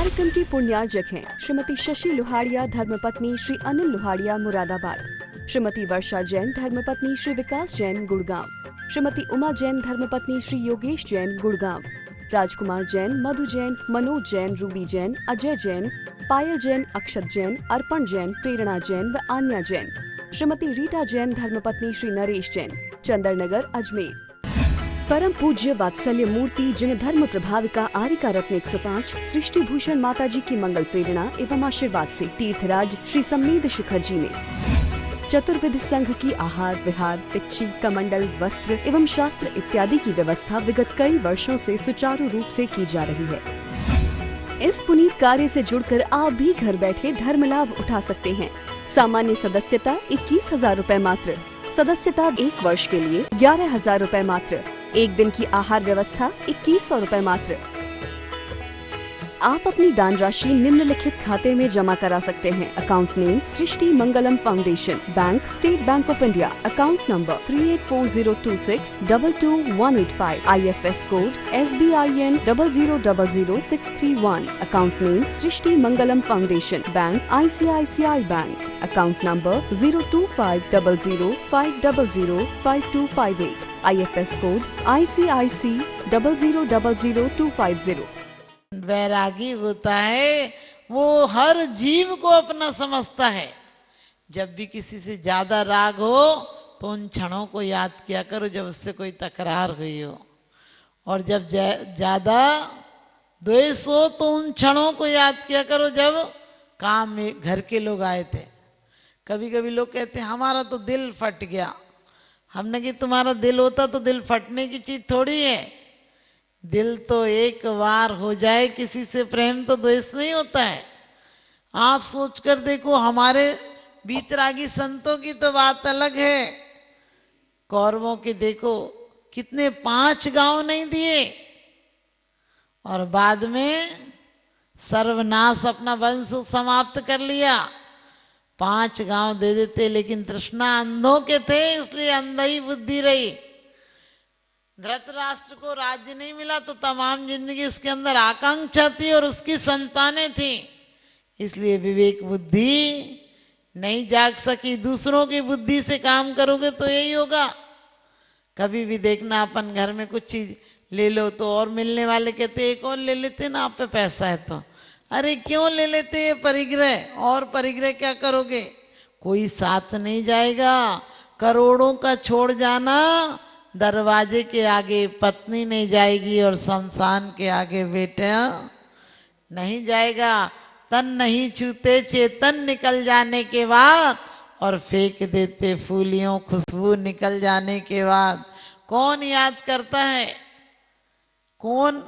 कार्यक्रम की पुण्यार्जक हैं श्रीमती शशि लोहाड़िया धर्मपत्नी श्री अनिल लोहाड़िया मुरादाबाद, श्रीमती वर्षा जैन धर्मपत्नी श्री विकास जैन गुड़गांव, श्रीमती उमा जैन धर्मपत्नी श्री योगेश जैन गुड़गांव, राजकुमार जैन, मधु जैन, मनोज जैन, रूबी जैन, अजय जैन, पायल जैन, अक्षत जैन, अर्पण जैन, प्रेरणा जैन व आन्या जैन, श्रीमती रीटा जैन धर्मपत्नी श्री नरेश जैन, चंदरनगर अजमेर। परम पूज्य वात्सल्य मूर्ति जिन धर्म प्रभाविका आरिका रत्न 105 सृष्टि भूषण माता जी की मंगल प्रेरणा एवं आशीर्वाद से तीर्थराज श्री सम्मेद शिखर जी में चतुर्विध संघ की आहार विहार पिच्ची कमंडल वस्त्र एवं शास्त्र इत्यादि की व्यवस्था विगत कई वर्षों से सुचारू रूप से की जा रही है। इस पुनीत कार्य से जुड़कर आप भी घर बैठे धर्म लाभ उठा सकते हैं। सामान्य सदस्यता 21,000 रूपए मात्र, सदस्यता 1 वर्ष के लिए 11,000 रूपए मात्र, एक दिन की आहार व्यवस्था 2100 रूपए मात्र। आप अपनी दान राशि निम्नलिखित खाते में जमा करा सकते हैं। Account name Srishti Mangalam foundation, bank state bank of India, account number 384026222185, IFS code SBIN 0000631, account name Srishti Mangalam foundation, bank ICICI bank, account number 0250050052258, IFS code ICIC 0000250। वैरागी होता है वो हर जीव को अपना समझता है। जब भी किसी से ज्यादा राग हो तो उन क्षणों को याद किया करो जब उससे कोई तकरार हुई हो, और जब ज्यादा द्वेष हो तो उन क्षणों को याद किया करो जब काम में घर के लोग आए थे। कभी कभी लोग कहते हैं हमारा तो दिल फट गया। हमने कि तुम्हारा दिल होता तो दिल फटने की चीज थोड़ी है। दिल तो एक बार हो जाए किसी से प्रेम तो द्वेष नहीं होता है। आप सोचकर देखो, हमारे बीतरागी संतों की तो बात अलग है। कौरवों के देखो कितने 5 गांव नहीं दिए और बाद में सर्वनाश अपना वंश समाप्त कर लिया। 5 गांव दे देते, लेकिन तृष्णा अंधों के थे इसलिए अंधी बुद्धि रही। धृतराष्ट्र को राज्य नहीं मिला तो तमाम जिंदगी उसके अंदर आकांक्षा थी और उसकी संतानें थी, इसलिए विवेक बुद्धि नहीं जाग सकी। दूसरों की बुद्धि से काम करोगे तो यही होगा। कभी भी देखना, अपन घर में कुछ चीज ले लो तो और मिलने वाले कहते एक और ले लेते ना, आप पे पैसा है तो। अरे क्यों ले लेते ये परिग्रह, और परिग्रह क्या करोगे? कोई साथ नहीं जाएगा। करोड़ों का छोड़ जाना, दरवाजे के आगे पत्नी नहीं जाएगी और शमशान के आगे बेटा नहीं जाएगा। तन नहीं छूते चेतन निकल जाने के बाद, और फेंक देते फूलियों खुशबू निकल जाने के बाद। कौन याद करता है? कौन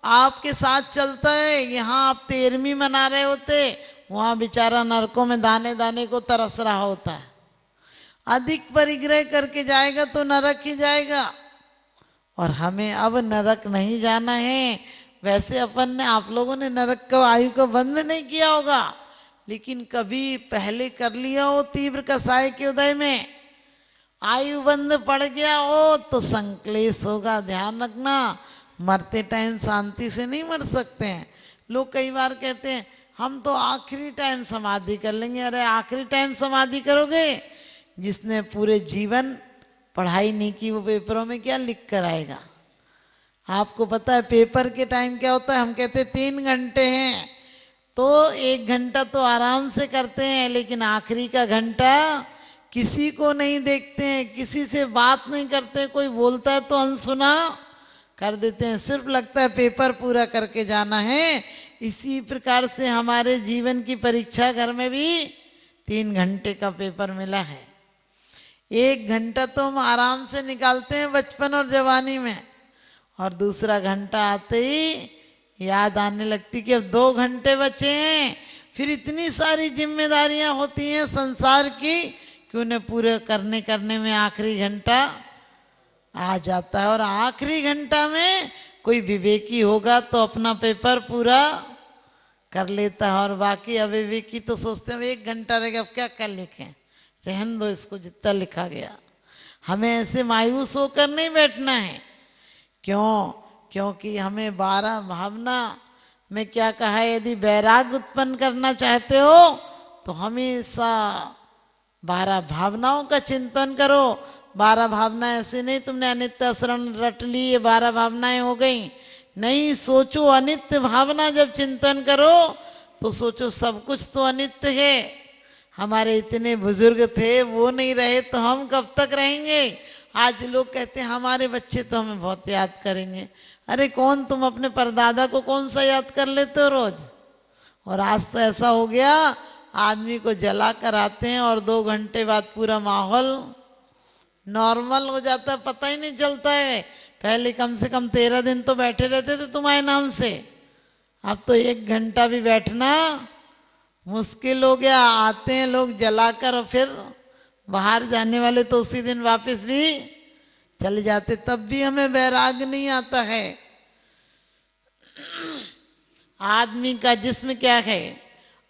आपके साथ चलता है? यहाँ आप 13वीं मना रहे होते, वहां बेचारा नरकों में दाने दाने को तरस रहा होता है। अधिक परिग्रह करके जाएगा तो नरक ही जाएगा, और हमें अब नरक नहीं जाना है। वैसे अपन ने, आप लोगों ने नरक का आयु का बंद नहीं किया होगा, लेकिन कभी पहले कर लिया हो तीव्र कसाय के उदय में, आयु बंद पड़ गया हो तो संक्लेश होगा। ध्यान रखना, मरते टाइम शांति से नहीं मर सकते हैं। लोग कई बार कहते हैं हम तो आखिरी टाइम समाधि कर लेंगे। अरे आखिरी टाइम समाधि करोगे? जिसने पूरे जीवन पढ़ाई नहीं की वो पेपरों में क्या लिख कर आएगा? आपको पता है पेपर के टाइम क्या होता है? हम कहते हैं 3 घंटे हैं तो 1 घंटा तो आराम से करते हैं, लेकिन आखिरी का घंटा किसी को नहीं देखते हैं, किसी से बात नहीं करते। कोई बोलता है तो अनसुना कर देते हैं, सिर्फ लगता है पेपर पूरा करके जाना है। इसी प्रकार से हमारे जीवन की परीक्षा घर में भी 3 घंटे का पेपर मिला है। 1 घंटा तो हम आराम से निकालते हैं बचपन और जवानी में, और दूसरा घंटा आते ही याद आने लगती कि अब 2 घंटे बचे हैं। फिर इतनी सारी जिम्मेदारियां होती हैं संसार की कि उन्हें पूरे करने में आखिरी घंटा आ जाता है। और आखिरी घंटा में कोई विवेकी होगा तो अपना पेपर पूरा कर लेता है, और बाकी अविवेकी तो सोचते हैं 1 घंटा रहेगा, अब क्या कर लिखें, रहन दो इसको जितना लिखा गया। हमें ऐसे मायूस होकर नहीं बैठना है। क्यों? क्योंकि हमें 12 भावना में क्या कहा है, यदि वैराग उत्पन्न करना चाहते हो तो हमेशा 12 भावनाओं का चिंतन करो। 12 भावनाएं ऐसे नहीं तुमने अनित्य शरण रट ली ये 12 भावनाएं हो गई, नहीं, सोचो अनित्य भावना जब चिंतन करो तो सोचो सब कुछ तो अनित्य है। हमारे इतने बुजुर्ग थे वो नहीं रहे तो हम कब तक रहेंगे। आज लोग कहते हैं हमारे बच्चे तो हमें बहुत याद करेंगे। अरे कौन, तुम अपने परदादा को कौन सा याद कर लेते हो रोज। और आज तो ऐसा हो गया आदमी को जला कर आते हैं और 2 घंटे बाद पूरा माहौल नॉर्मल हो जाता है, पता ही नहीं चलता है। पहले कम से कम 13 दिन तो बैठे रहते थे तुम्हारे नाम से, अब तो 1 घंटा भी बैठना मुश्किल हो गया। आते हैं लोग जलाकर और फिर बाहर जाने वाले तो उसी दिन वापस भी चले जाते, तब भी हमें वैराग नहीं आता है। आदमी का जिस्म क्या है,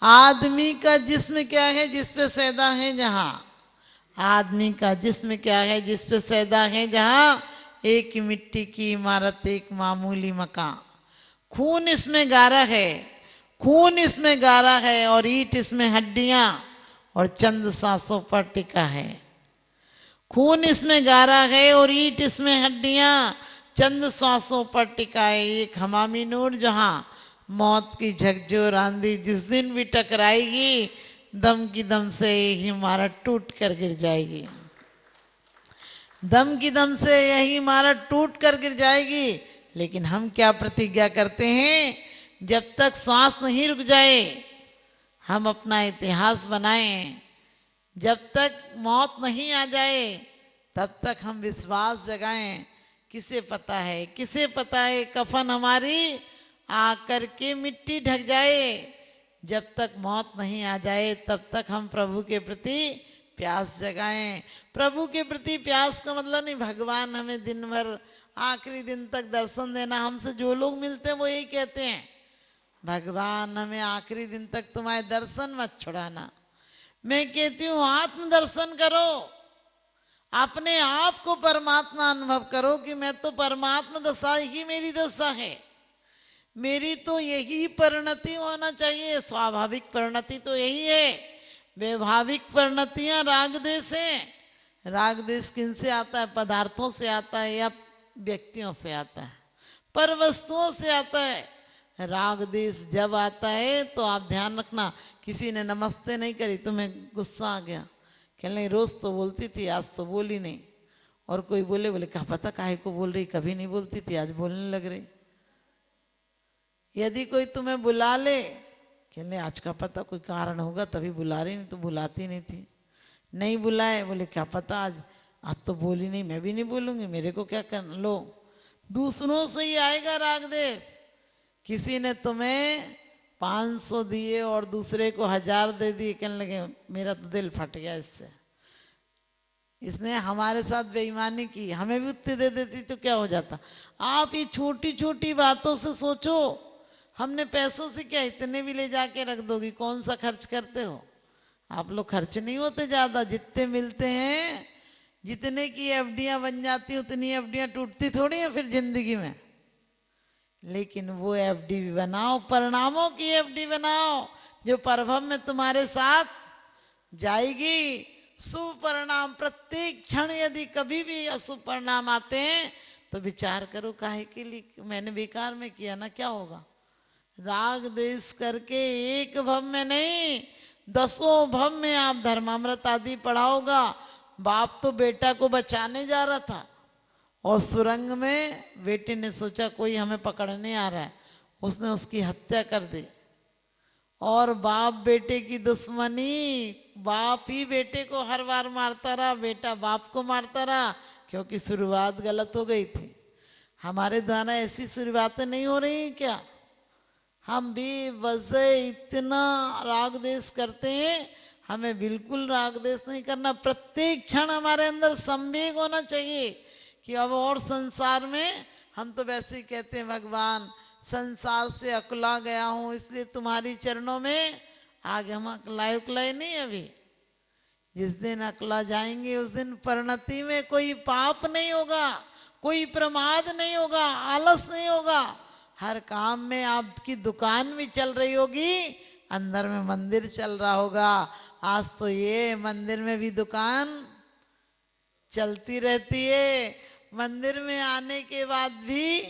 आदमी का जिस्म क्या है जिस पे सैदा है जहां, आदमी का जिस्म क्या है जिस पे सैदा है जहां, एक मिट्टी की इमारत एक मामूली मकान। खून इसमें गारा है, खून इसमें गारा है और ईंट इसमें हड्डियां और चंद सांसों पर टिका है। खून इसमें गारा है और ईंट इसमें हड्डियां चंद सांसों पर टिका है। एक हमामी नूर जहां मौत की झकझोर आंधी जिस दिन भी टकराएगी दम की दम से यही इमारत टूट कर गिर जाएगी, दम की दम से यही इमारत टूट कर गिर जाएगी। लेकिन हम क्या प्रतिज्ञा करते हैं, जब तक सांस नहीं रुक जाए हम अपना इतिहास बनाएं, जब तक मौत नहीं आ जाए तब तक हम विश्वास जगाएं। किसे पता है, किसे पता है कफन हमारी आकर के मिट्टी ढक जाए। जब तक मौत नहीं आ जाए तब तक हम प्रभु के प्रति प्यास जगाएं। प्रभु के प्रति प्यास का मतलब नहीं भगवान हमें दिन भर आखिरी दिन तक दर्शन देना। हमसे जो लोग मिलते हैं वो यही कहते हैं, भगवान हमें आखिरी दिन तक तुम्हारे दर्शन मत छुड़ाना। मैं कहती हूँ आत्म दर्शन करो, अपने आप को परमात्मा अनुभव करो कि मैं तो परमात्मा दशा ही मेरी दशा है, मेरी तो यही परिणति होना चाहिए। स्वाभाविक परिणति तो यही है, वैभाविक परिणतियां राग द्वेष है। राग द्वेष किन से आता है, पदार्थों से आता है या व्यक्तियों से आता है, पर वस्तुओं से आता है। राग द्वेष जब आता है तो आप ध्यान रखना, किसी ने नमस्ते नहीं करी तुम्हें गुस्सा आ गया, कहने रोज तो बोलती थी आज तो बोली नहीं। और कोई बोले, बोले क्या पता काहे को बोल रही, कभी नहीं बोलती थी आज बोलने लग रही। यदि कोई तुम्हें बुला ले, कहने आज का पता कोई कारण होगा तभी बुला रही, नहीं तो बुलाती नहीं थी। नहीं बुलाए, बोले क्या पता आज तो बोली नहीं, मैं भी नहीं बोलूंगी, मेरे को क्या करना। लो, दूसरों से ही आएगा राग द्वेष। किसी ने तुम्हें 500 दिए और दूसरे को 1000 दे दिए, कहने लगे मेरा तो दिल फट गया इससे, इसने हमारे साथ बेईमानी की, हमें भी उतने दे देती तो क्या हो जाता। आप ये छोटी छोटी बातों से सोचो, हमने पैसों से क्या इतने भी ले जाके रख दोगी, कौन सा खर्च करते हो आप लोग। खर्च नहीं होते ज्यादा, जितने मिलते हैं जितने की एफडियां बन जाती उतनी एफडियां टूटती थोड़ी है फिर जिंदगी में। लेकिन वो एफडी भी बनाओ, परिणामों की एफडी बनाओ जो परभव में तुम्हारे साथ जाएगी। शुभ परिणाम प्रत्येक क्षण, यदि कभी भी अशुभ परिणाम आते हैं तो विचार करो काहे के लिए मैंने बेकार में किया ना, क्या होगा। राग द्वेष करके एक भव में नहीं 10 भव में आप धर्मामृत आदि पढ़ाओगा। बाप तो बेटा को बचाने जा रहा था और सुरंग में बेटे ने सोचा कोई हमें पकड़ने आ रहा है, उसने उसकी हत्या कर दी। और बाप बेटे की दुश्मनी, बाप ही बेटे को हर बार मारता रहा, बेटा बाप को मारता रहा, क्योंकि शुरुआत गलत हो गई थी। हमारे द्वारा ऐसी शुरुआतें नहीं हो रही क्या, हम भी वजह इतना राग द्वेष करते हैं। हमें बिल्कुल राग द्वेष नहीं करना, प्रत्येक क्षण हमारे अंदर संवेग होना चाहिए कि अब और संसार में, हम तो वैसे ही कहते हैं भगवान संसार से अकुला गया हूं इसलिए तुम्हारी चरणों में आगे हम अकुलाए नहीं। अभी जिस दिन अकुला जाएंगे उस दिन परिणति में कोई पाप नहीं होगा, कोई प्रमाद नहीं होगा, आलस नहीं होगा। हर काम में आपकी दुकान भी चल रही होगी, अंदर में मंदिर चल रहा होगा। आज तो ये मंदिर में भी दुकान चलती रहती है। मंदिर में आने के बाद भी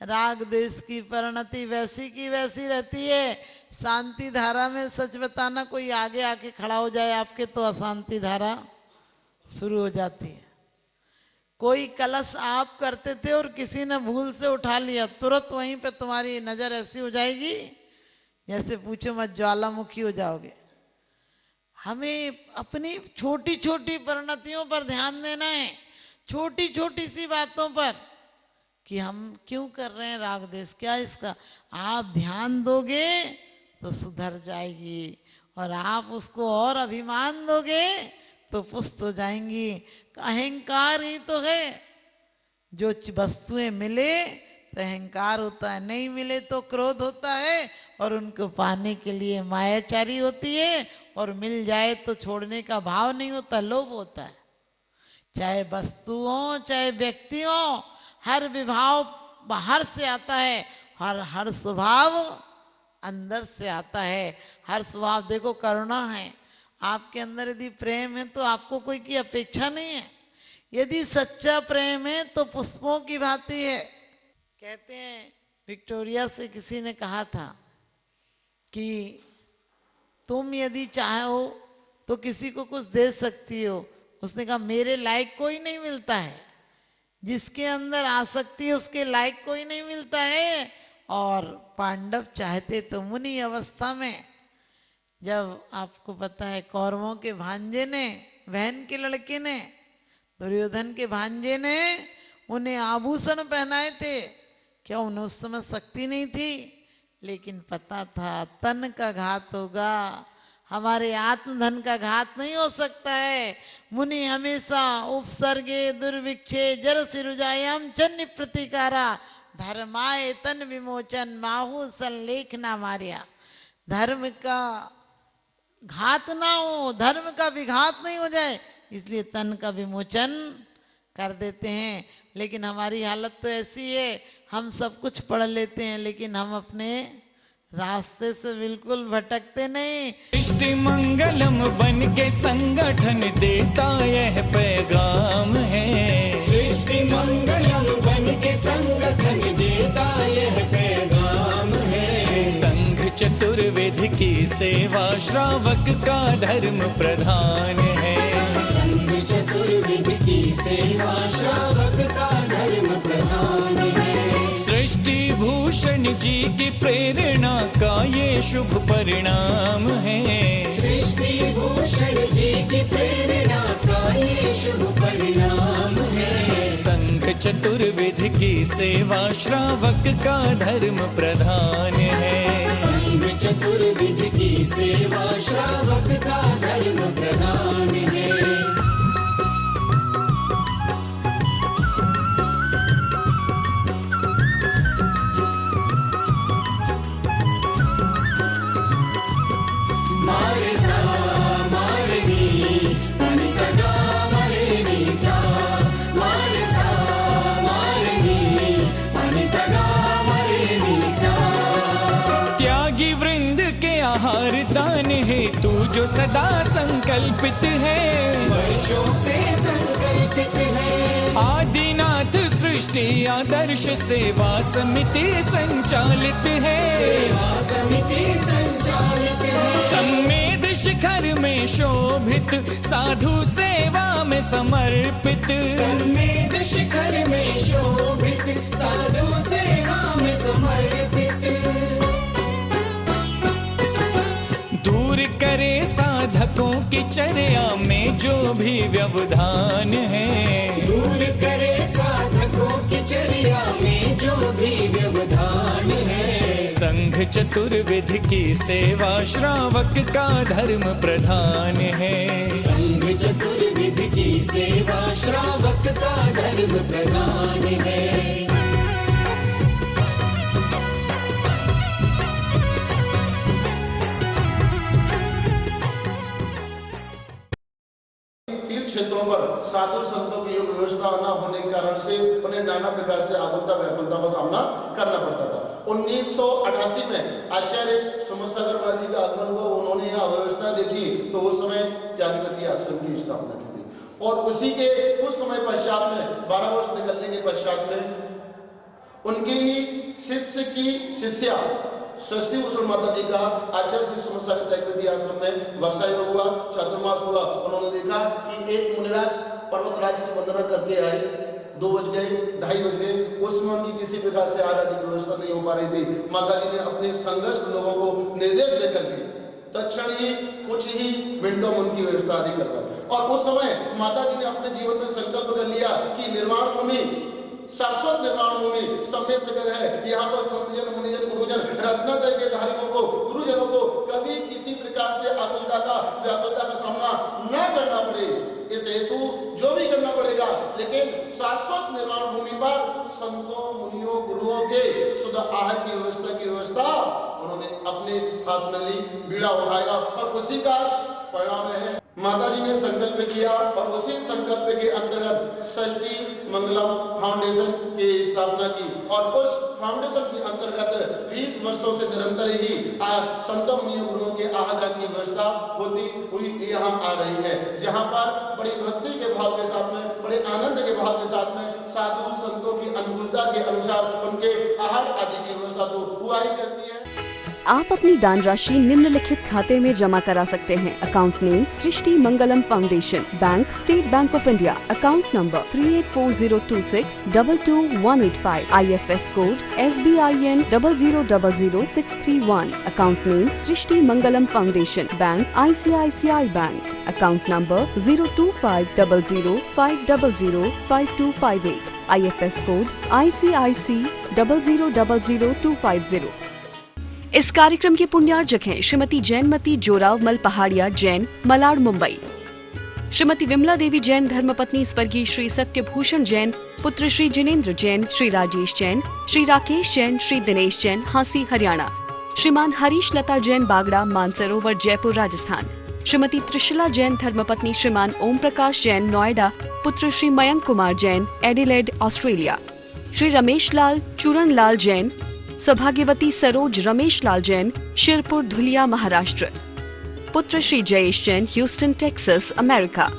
राग द्वेष की परिणति वैसी की वैसी रहती है। शांति धारा में सच बताना, कोई आगे आके खड़ा हो जाए आपके तो अशांति धारा शुरू हो जाती है। कोई कलश आप करते थे और किसी ने भूल से उठा लिया, तुरंत वहीं पे तुम्हारी नजर ऐसी हो जाएगी जैसे पूछो मत, ज्वालामुखी हो जाओगे। हमें अपनी छोटी छोटी परिणतियों पर ध्यान देना है, छोटी छोटी सी बातों पर, कि हम क्यों कर रहे हैं राग द्वेष, क्या इसका। आप ध्यान दोगे तो सुधर जाएगी, और आप उसको और अभिमान दोगे तो पुष्ट हो जाएंगी। अहंकार ही तो है, जो वस्तुएं मिले तो अहंकार होता है, नहीं मिले तो क्रोध होता है, और उनको पाने के लिए मायाचारी होती है, और मिल जाए तो छोड़ने का भाव नहीं होता, लोभ होता है। चाहे वस्तुओं चाहे व्यक्तियों, हर विभाव बाहर से आता है, हर स्वभाव अंदर से आता है। हर स्वभाव देखो, करुणा है आपके अंदर, यदि प्रेम है तो आपको कोई की अपेक्षा नहीं है। यदि सच्चा प्रेम है तो पुष्पों की भांति है। कहते हैं विक्टोरिया से किसी ने कहा था कि तुम यदि चाहो तो किसी को कुछ दे सकती हो। उसने कहा मेरे लायक कोई नहीं मिलता है, जिसके अंदर आसक्ति है उसके लायक कोई नहीं मिलता है। और पांडव चाहते तो मुनि अवस्था में, जब आपको पता है कौरवों के भांजे ने, बहन के लड़के ने, दुर्योधन के भांजे ने उन्हें आभूषण पहनाए थे। क्या उन्हें उस समय शक्ति नहीं थी? लेकिन पता था तन का घात होगा, हमारे आत्मधन का घात नहीं हो सकता है। मुनि हमेशा उपसर्गे दुर्भिक्षे जर सिरुजायाम चन्य प्रतिकारा धर्माय तन विमोचन माहु संलेखना मारिया। धर्म का घात ना हो, धर्म का विघात नहीं हो जाए, इसलिए तन का विमोचन कर देते हैं। लेकिन हमारी हालत तो ऐसी है, हम सब कुछ पढ़ लेते हैं लेकिन हम अपने रास्ते से बिल्कुल भटकते नहीं। सृष्टि मंगलम बन के संगठन देता यह पैगाम है। सृष्टि मंगलम बन के संगठन देता यह पैगाम है। संघ चतुर्वेद की सेवा श्रावक का धर्म प्रधान है। संघ चतुर्वेद की सेवा श्रावक का धर्म प्रधान है। सृष्टि भूषण जी की प्रेरणा का ये शुभ परिणाम है। सृष्टि भूषण जी की प्रेरणा का ये शुभ परिणाम है। संघ चतुर्वेद की सेवा श्रावक का धर्म प्रधान है। संघ चतुर्वेद की सेवा श्रावक का धर्म प्रधान है। दान है तू जो सदा संकल्पित है, वर्षों से संकल्पित है। आदिनाथ सृष्टि आदर्श सेवा समिति संचालित है। सेवा समिति संचालित है। सम्मेद शिखर में शोभित साधु सेवा में समर्पित। सम्मेद शिखर में शोभित साधु सेवा में समर्पित। दूर करे साधकों की चर्या में जो भी व्यवधान है। दूर करे साधकों की चर्या में जो भी व्यवधान है। संघ चतुर्विध की सेवा श्रावक का धर्म प्रधान है। संघ चतुर्विध की सेवा श्रावक का धर्म प्रधान है। तीर्थ क्षेत्रों पर साधु संतों की योग व्यवस्था न होने के कारण से उन्हें नाना प्रकार से आकुलता व्याकुलता का सामना करना पड़ता था। 1988 में आचार्य समसागर महाराज जी का आगमन हुआ, उन्होंने यहाँ व्यवस्था देखी तो उस समय त्यागपति आश्रम की स्थापना की गई और उसी के कुछ समय पश्चात में 12 वर्ष निकलने के पश्चात में उनकी शिष्य की शिष्या षष्ठी भूषण माता जी का आचार्य श्री समसागर त्यागपति आश्रम में वर्षा योग हुआ, चातुर्मास हुआ। उन्होंने देखा कि एक मुनिराज पर्वतराज की वंदना करके आए, 2 बज गए, 2:30 बज गए, उसमें उनकी किसी प्रकार से आराध्य व्यवस्था नहीं हो पा रही थी। माता जी ने अपने संघर्ष लोगों को निर्देश देकर के तत्क्षण ही कुछ ही मिनटों में उनकी व्यवस्था आदि करवाई और उस समय माता जी ने अपने जीवन में संकल्प कर लिया कि निर्वाण भूमि, शाश्वत निर्वाण भूमि सम्य सगर है। यहाँ पर संतजन, मुनिजन, गुरुजन, रत्नत्रय के धारियों को, गुरुजनों को कभी किसी प्रकार से आकुलता का व्याकुलता का सामना न करना पड़े, इस हेतु जो भी करना पड़ेगा, लेकिन शाश्वत निर्वाण भूमि पर संतों, मुनियों, गुरुओं के शुद्ध आहार की व्यवस्था उन्होंने अपने हाथ में ली, बीड़ा उठाया और उसी का परिणाम है माता जी ने संकल्प किया और उसी संकल्प के अंतर्गत षष्ठी मंगलम फाउंडेशन की स्थापना की और उस फाउंडेशन के अंतर्गत 20 वर्षों से निरंतर ही संतों, मुनियों, गुरुओं के आहार की व्यवस्था होती हुई यहाँ आ रही है, जहाँ पर बड़ी भक्ति के भाव के साथ में, बड़े आनंद के भाव के साथ में साधु संतों की अनुकूलता के अनुसार उनके आहार आदि की व्यवस्था तो हुआ ही करती है। आप अपनी दान राशि निम्नलिखित खाते में जमा करा सकते हैं। Account name Srishti Mangalam foundation, bank state bank of India, account number 384026222185, IFS code SBIN 0000631, account name Srishti Mangalam foundation, bank ICICI bank, account number 02500500528, IFS code ICIC 0000250। इस कार्यक्रम के पुण्यार्जक हैं श्रीमती जैनमती जोरावमल पहाड़िया जैन, मलाड, मुंबई। श्रीमती विमला देवी जैन धर्मपत्नी स्वर्गीय श्री सत्यभूषण जैन, पुत्र श्री जिनेन्द्र जैन, श्री राजेश जैन, श्री राकेश जैन, श्री दिनेश जैन, हांसी, हरियाणा। श्रीमान हरीश लता जैन, बागड़ा, मानसरोवर, जयपुर, राजस्थान। श्रीमती त्रिशला जैन धर्मपत्नी श्रीमान ओम प्रकाश जैन, नोएडा, पुत्र श्री मयंक कुमार जैन, एडिलेड, ऑस्ट्रेलिया। श्री रमेश लाल चूरण लाल जैन, सौभाग्यवती सरोज रमेश लाल जैन, शिरपुर, धुलिया, महाराष्ट्र। पुत्र Shri Jayesh Jain, Houston, Texas, America.